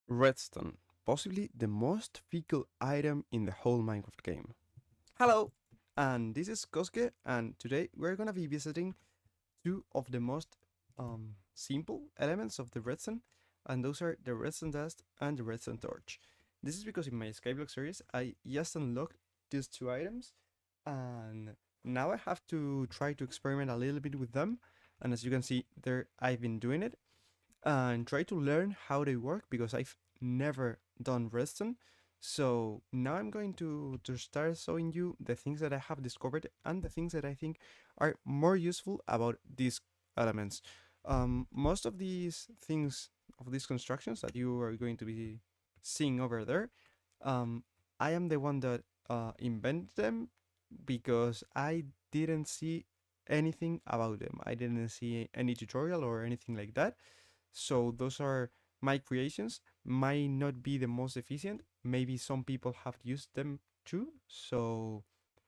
Redstone, possibly the most fickle item in the whole Minecraft game. Hello, and this is Koske, and today we're gonna be visiting two of the most simple elements of the redstone, and those are the redstone dust and the redstone torch. This is because in my Skyblock series I just unlocked these two items, and now I have to try to experiment a little bit with them. And as you can see, there I've been doing it and try to learn how they work because I've never done redstone. So now I'm going to start showing you the things that I have discovered and the things that I think are more useful about these elements. Most of these things of these constructions that you are going to be seeing over there, um, I am the one that invented them because I didn't see anything about them. I didn't see any tutorial or anything like that, so those are my creations. Might not be the most efficient. Maybe some people have used them too. So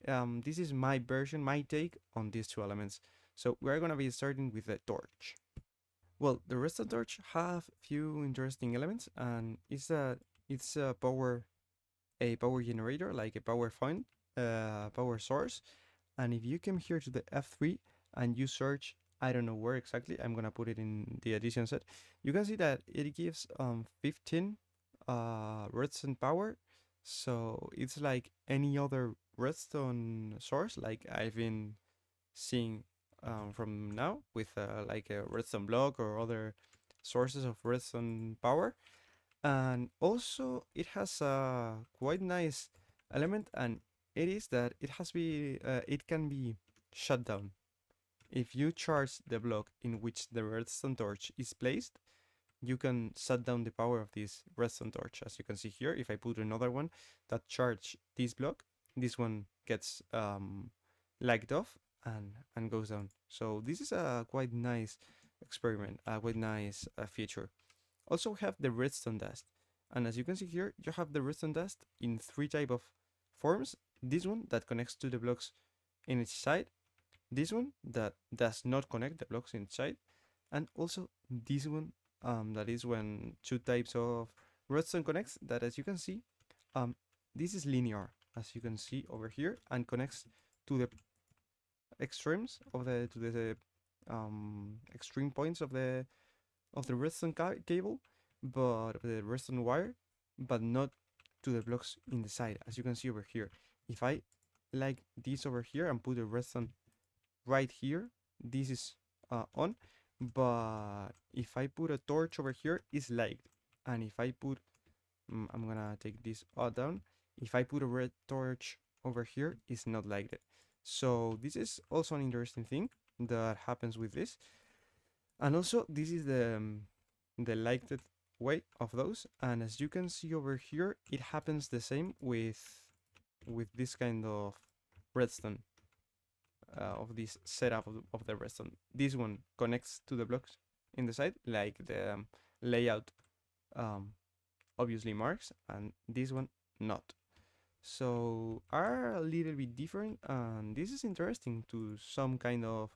this is my version, my take on these two elements. So we're gonna be starting with the torch. Well, the redstone torch have few interesting elements, and it's a power generator, like a power fund, power source. And if you come here to the F3 and you search, I don't know where exactly, I'm gonna put it in the addition set, you can see that it gives 15 redstone power. So it's like any other redstone source, like I've been seeing from now with like a redstone block or other sources of redstone power. And also it has a quite nice element, and it is that it can be shut down. If you charge the block in which the redstone torch is placed, you can shut down the power of this redstone torch. As you can see here, if I put another one that charge this block, this one gets lagged off and goes down. So this is a quite nice experiment, a quite nice feature. Also have the redstone dust. And as you can see here, you have the redstone dust in three type of forms. This one that connects to the blocks in each side. This one that does not connect the blocks inside. And also this one that is when two types of redstone connects, that as you can see, um, this is linear, as you can see over here, and connects to the extremes of the to the extreme points of the redstone cable, but the redstone wire, but not to the blocks in the side, as you can see over here. If I like this over here and put the redstone right here, this is on, but if I put a torch over here, it's light. And if I put, I'm gonna take this all down. If I put a red torch over here, it's not like that. So this is also an interesting thing that happens with this. And also this is the liked way of those. And as you can see over here, it happens the same with this kind of redstone, of this setup of the redstone. This one connects to the blocks in the side, like the layout um, obviously marks, and this one not. So are a little bit different, and this is interesting to some kind of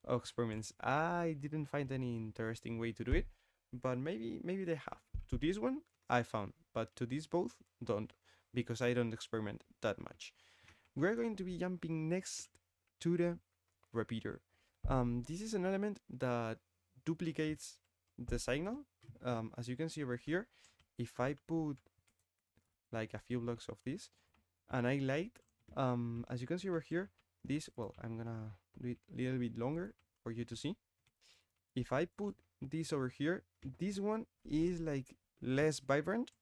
experiments. I didn't find any interesting way to do it, but maybe they have. To this one I found, but to these both don't, because I don't experiment that much. We're going to be jumping next to the repeater. This is an element that duplicates the signal. As you can see over here, if I put like a few blocks of this and I light, as you can see over here, this, well, I'm gonna do it a little bit longer for you to see. If I put this over here, this one is like less vibrant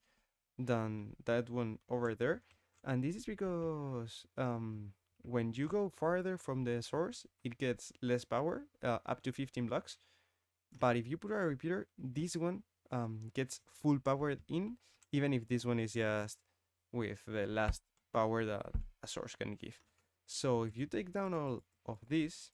than that one over there. And this is because when you go farther from the source, it gets less power, up to 15 blocks. But if you put a repeater, this one gets full power in, even if this one is just with the last power that a source can give. So if you take down all of this,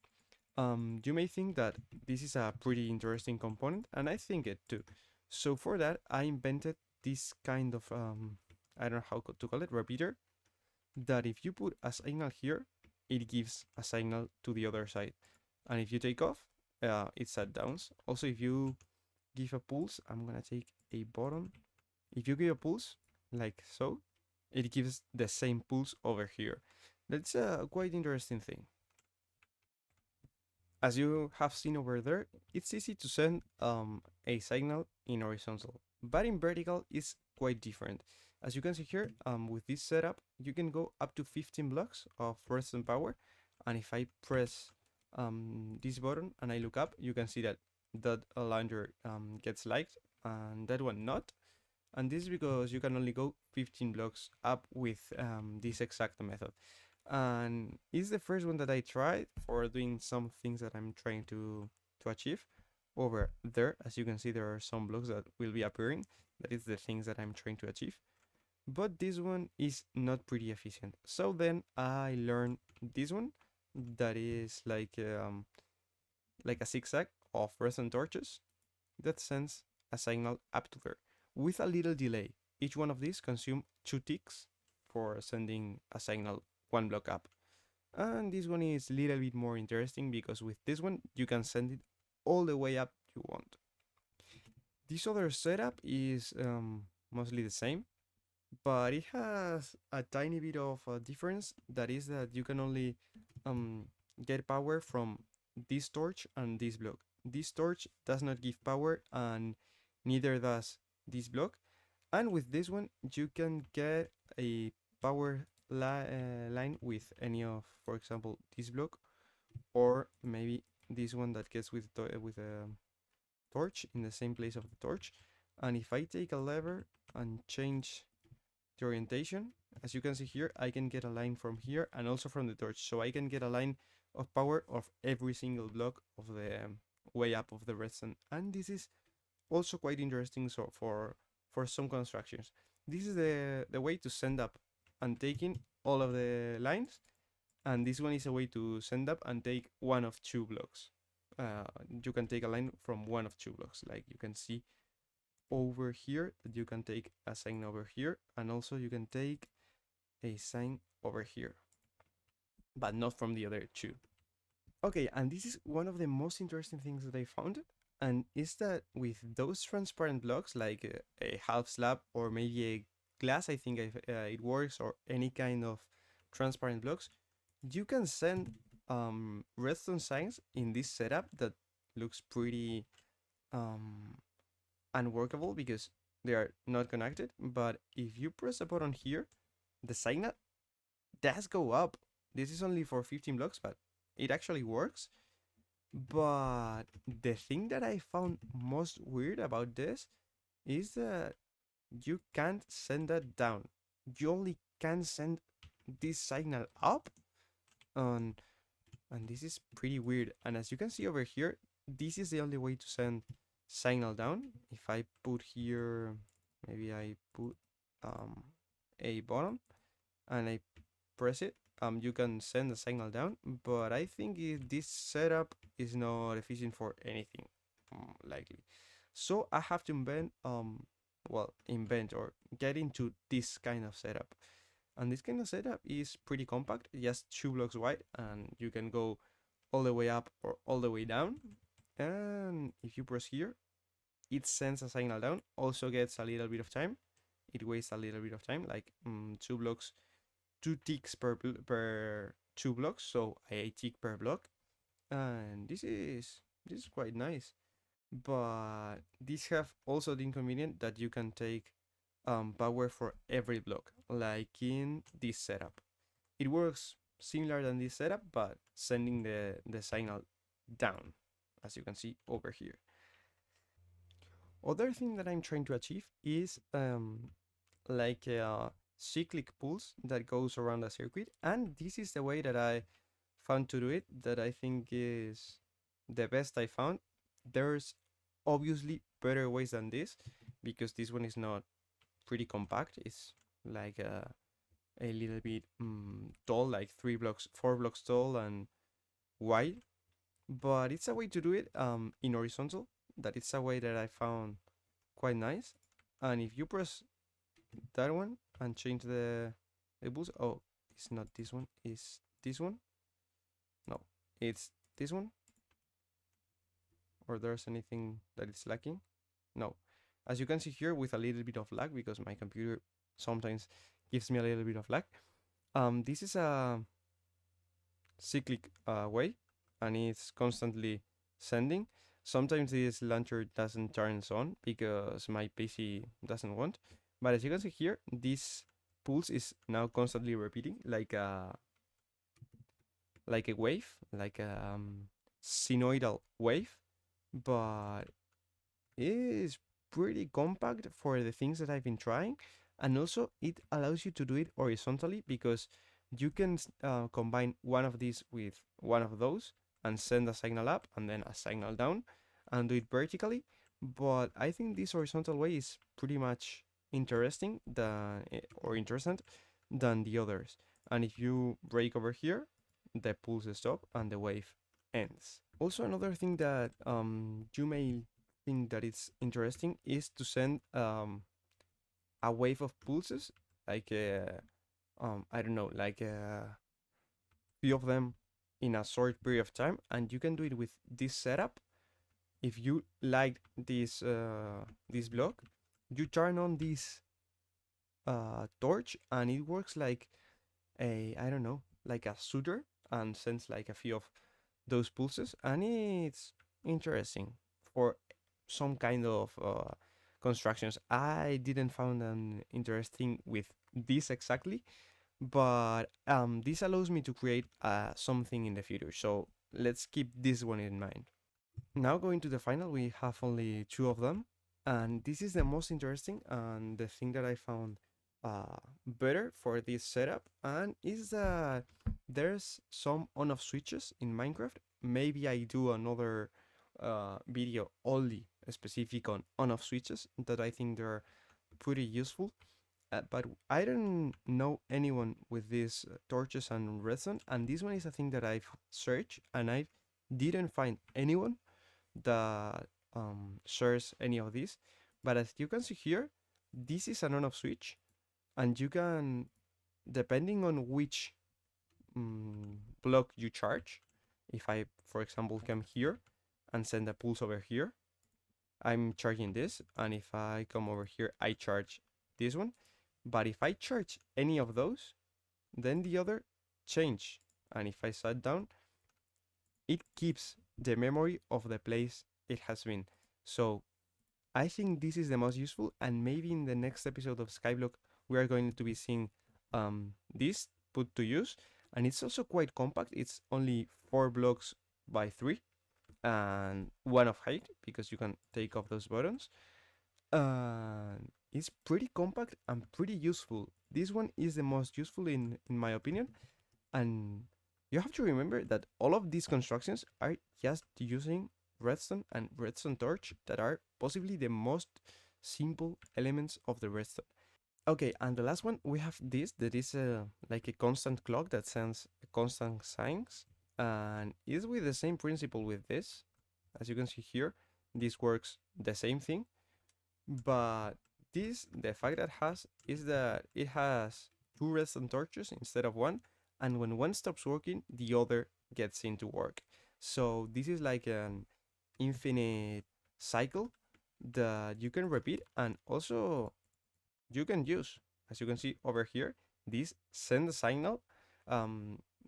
you may think that this is a pretty interesting component, and I think it too. So for that, I invented this kind of, I don't know how to call it, repeater, that if you put a signal here, it gives a signal to the other side. And if you take off, it shut downs. Also, if you give a pulse, I'm gonna take a button if you give a pulse like so, it gives the same pulse over here. That's a quite interesting thing. As you have seen over there, it's easy to send a signal in horizontal, but in vertical it's quite different. As you can see here, with this setup, you can go up to 15 blocks of redstone power, and if I press this button and I look up, you can see that that launcher gets liked and that one not. And this is because you can only go 15 blocks up with this exact method. And it's the first one that I tried for doing some things that I'm trying to achieve. Over there, as you can see, there are some blocks that will be appearing. That is the things that I'm trying to achieve. But this one is not pretty efficient. So then I learned this one that is like a zigzag of resin torches that sends a signal up to there with a little delay. Each one of these consume 2 ticks for sending a signal 1 block up. And this one is a little bit more interesting because with this one you can send it all the way up you want. This other setup is mostly the same, but it has a tiny bit of a difference. That is that you can only get power from this torch and this block. This torch does not give power and neither does this block. And with this one you can get a power line with any of, for example, this block, or maybe this one that gets with a torch in the same place of the torch. And if I take a lever and change the orientation, as you can see here, I can get a line from here and also from the torch, so I can get a line of power of every single block of the way up of the redstone. And this is also quite interesting. So for some constructions, this is the way to send up and taking all of the lines, and this one is a way to send up and take one of 2 blocks. You can take a line from one of 2 blocks, like you can see over here, that you can take a sign over here, and also you can take a sign over here, but not from the other 2. Okay, and this is one of the most interesting things that I found, and is that with those transparent blocks, like a half slab or maybe a glass, I think it works, or any kind of transparent blocks, you can send redstone signs in this setup that looks pretty unworkable because they are not connected. But if you press a button here, the signal does go up. This is only for 15 blocks, but it actually works. But the thing that I found most weird about this is that you can't send that down. You only can send this signal up, and this is pretty weird. And as you can see over here, this is the only way to send signal down. If I put here, maybe I put a button and I press it, you can send the signal down. But I think this setup is not efficient for anything, likely. So I have to invent or get into this kind of setup. And this kind of setup is pretty compact, just 2 blocks wide, and you can go all the way up or all the way down. And if you press here, it sends a signal down, also gets a little bit of time. It wastes a little bit of time, like 2 blocks, 2 ticks per 2 blocks, so a tick per block. And this is quite nice. But this have also the inconvenience that you can take power for every block, like in this setup. It works similar than this setup, but sending the signal down, as you can see over here. Other thing that I'm trying to achieve is like a cyclic pulse that goes around a circuit, and this is the way that I found to do it, that I think is the best I found. There's obviously better ways than this, because this one is not pretty compact. It's like a little bit tall, like 4 blocks tall and wide, but it's a way to do it in horizontal. That it's a way that I found quite nice. And if you press that one and change the boost, oh, it's not this one, it's this one. No, it's this one. Or there's anything that is lacking? No, as you can see here with a little bit of lag because my computer sometimes gives me a little bit of lag. This is a cyclic way, and it's constantly sending. Sometimes this launcher doesn't turn on because my PC doesn't want, but as you can see here, this pulse is now constantly repeating like a wave, like a sinusoidal wave, but it is pretty compact for the things that I've been trying, and also it allows you to do it horizontally because you can combine one of these with one of those and send a signal up and then a signal down and do it vertically. But I think this horizontal way is pretty much interesting or interesting than the others. And if you break over here, the pulse stop and the wave ends. Also, another thing that you may think that it's interesting is to send a wave of pulses, like I don't know, like a few of them in a short period of time, and you can do it with this setup. If you like this block, you turn on this torch, and it works like a, I don't know, like a shooter, and sends like a few of those pulses, and it's interesting for some kind of constructions. I didn't find them interesting with this exactly, but this allows me to create something in the future. So let's keep this one in mind. Now going to the final, we have only two of them, and this is the most interesting and the thing that I found better for this setup, and is that there's some on-off switches in Minecraft. Maybe I do another video only specific on on-off switches that I think they're pretty useful. But I don't know anyone with these torches and redstone, and this one is a thing that I've searched and I didn't find anyone that shares any of these. But as you can see here, this is an on-off switch, and you can, depending on which block you charge, if I, for example, come here and send a pulse over here, I'm charging this, and if I come over here, I charge this one. But if I charge any of those, then the other change, and if I shut down, it keeps the memory of the place it has been. So I think this is the most useful, and maybe in the next episode of Skyblock we are going to be seeing this put to use. And it's also quite compact. It's only 4 blocks by 3 and 1 of height because you can take off those buttons. It's pretty compact and pretty useful. This one is the most useful in my opinion. And you have to remember that all of these constructions are just using redstone and redstone torch that are possibly the most simple elements of the redstone. Okay, and the last one, we have this that is like a constant clock that sends constant signs, and is with the same principle with this. As you can see here, this works the same thing, but this, the fact that has is that it has 2 redstone torches instead of 1, and when one stops working, the other gets into work. So this is like an infinite cycle that you can repeat, and also you can use, as you can see over here, this send a signal.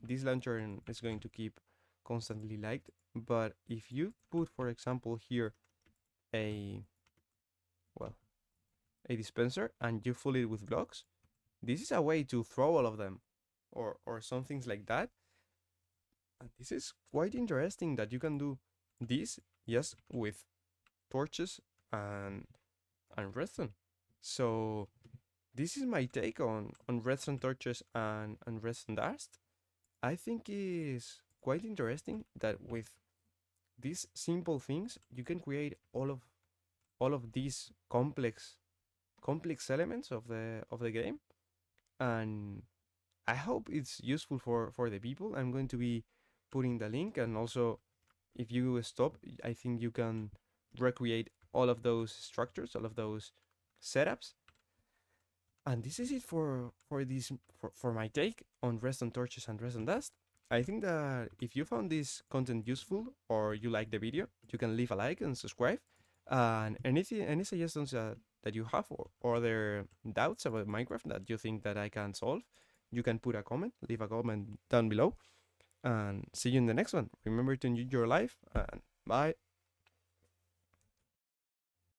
This lantern is going to keep constantly light, but if you put, for example, here a dispenser and you fill it with blocks, this is a way to throw all of them, or some things like that. And this is quite interesting that you can do this just with torches and redstone. So this is my take on redstone torches and redstone dust. I think is quite interesting that with these simple things you can create all of these complex elements of the game, and I hope it's useful for the people. I'm going to be putting the link, and also if you stop, I think you can recreate all of those structures, all of those setups. And this is it for my take on redstone torches and redstone dust. I think that if you found this content useful or you like the video, you can leave a like and subscribe. And any suggestions that you have, or other doubts about Minecraft that you think that I can solve, you can put a comment, leave a comment down below, and see you in the next one. Remember to enjoy your life, and bye.